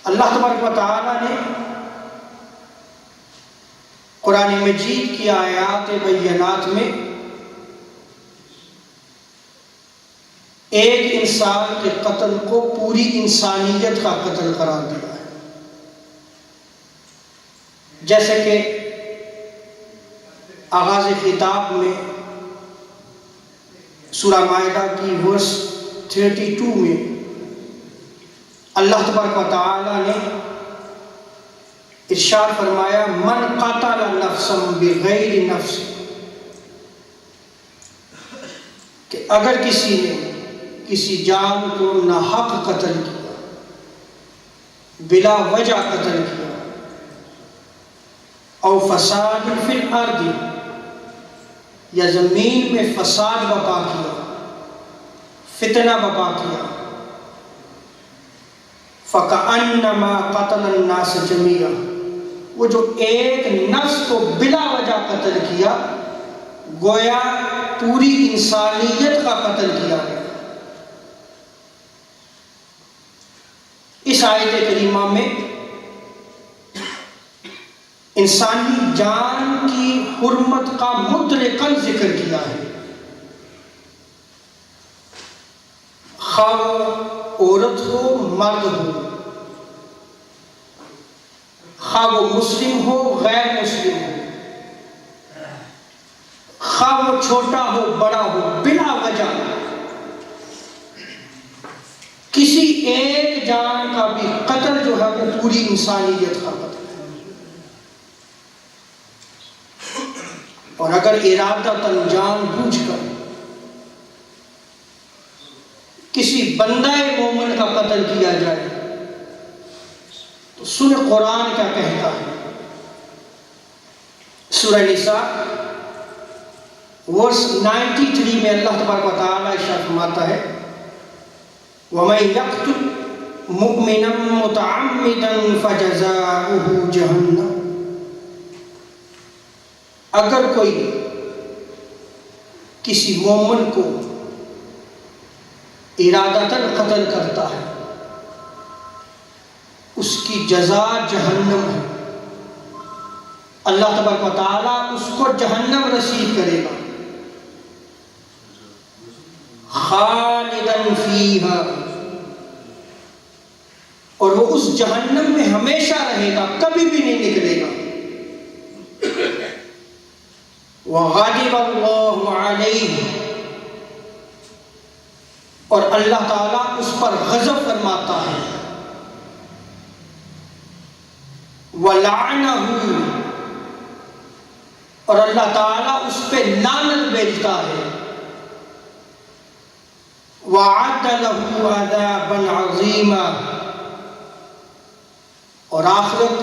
اللہ تبارک و تعالی نے قرآن مجید کی آیات بینات میں ایک انسان کے قتل کو پوری انسانیت کا قتل قرار دیا ہے. جیسے کہ آغاز خطاب میں سورہ مائدہ کی ورس 32 میں اللہ تبارک و تعالی نے ارشاد فرمایا من قتل نفسا بغیر نفس، کہ اگر کسی نے کسی جان کو ناحق قتل کیا، بلا وجہ قتل کیا، او فساد فی الارض، یا زمین میں فساد برپا کیا، فتنہ برپا کیا، فَكَأَنَّمَا قَتَلَ النَّاسَ جَمِيعًا، وہ جو ایک نفس کو بلا وجہ قتل کیا گویا پوری انسانیت کا قتل کیا گیا. اس آیت کریمہ میں انسانی جان کی حرمت کا مطلقاً ذکر کیا ہے، خواہ عورت ہو مرد ہو، خواہ وہ مسلم ہو غیر مسلم ہو، خواہ وہ چھوٹا ہو بڑا ہو، بلا وجہ کسی ایک جان کا بھی قتل جو ہے وہ پوری انسانیت کا قتل ہے. اور اگر ارادتاً جان بوجھ کر کسی بندہ مومن کا قتل کیا جائے تو سن قرآن کیا کہتا ہے. سورہ نساء ورس 93 میں اللہ تبارک و تعالی ارشاد فرماتا ہے وَمَن يَقْتُلْ مُؤْمِنًا مُتَعَمِّدًا فَجَزَاؤُهُ جَهَنَّمُ، اگر کوئی کسی مومن کو ارادتاً قتل کرتا ہے اس کی جزا جہنم ہے. اللہ تبارک و تعالیٰ اس کو جہنم رسید کرے گا، خالداً فیہا، اور وہ اس جہنم میں ہمیشہ رہے گا، کبھی بھی نہیں نکلے گا. وَغَضِبَ اللَّهُ عَلَيْهِ، اور اللہ تعالیٰ اس پر غضب فرماتا ہے. وَلَعْنَهُ، اور اللہ تعالیٰ اس پہ لعنت بھیجتا ہے. وَعَدَّ لَهُ عَذَابًا عَظِيمًا، اور آخرت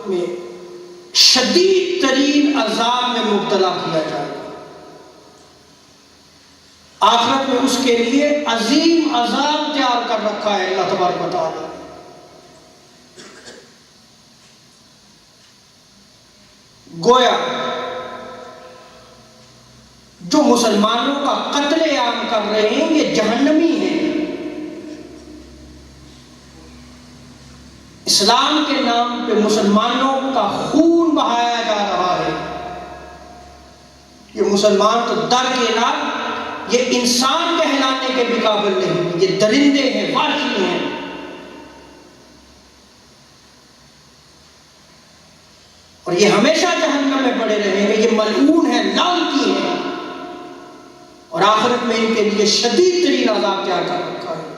میں شدید ترین عذاب میں مبتلا کیا جائے گا. آخرت میں اس کے لیے عظیم عذاب تیار کر رکھا ہے اللہ تبارک و تعالی. گویا جو مسلمانوں کا قتل عام کر رہے ہیں یہ جہنمی ہیں. اسلام کے نام پہ مسلمانوں کا خون بہایا جا رہا ہے. یہ مسلمان تو درکنار یہ انسان کہلانے کے بھی قابل نہیں، یہ درندے ہیں، وحشی ہیں. اور یہ ہمیشہ جہنم میں پڑے رہیں گے. یہ ملعون ہیں، لعنتی ہیں، اور آخرت میں ان کے لیے شدید ترین عذاب تیار کر رکھا ہے.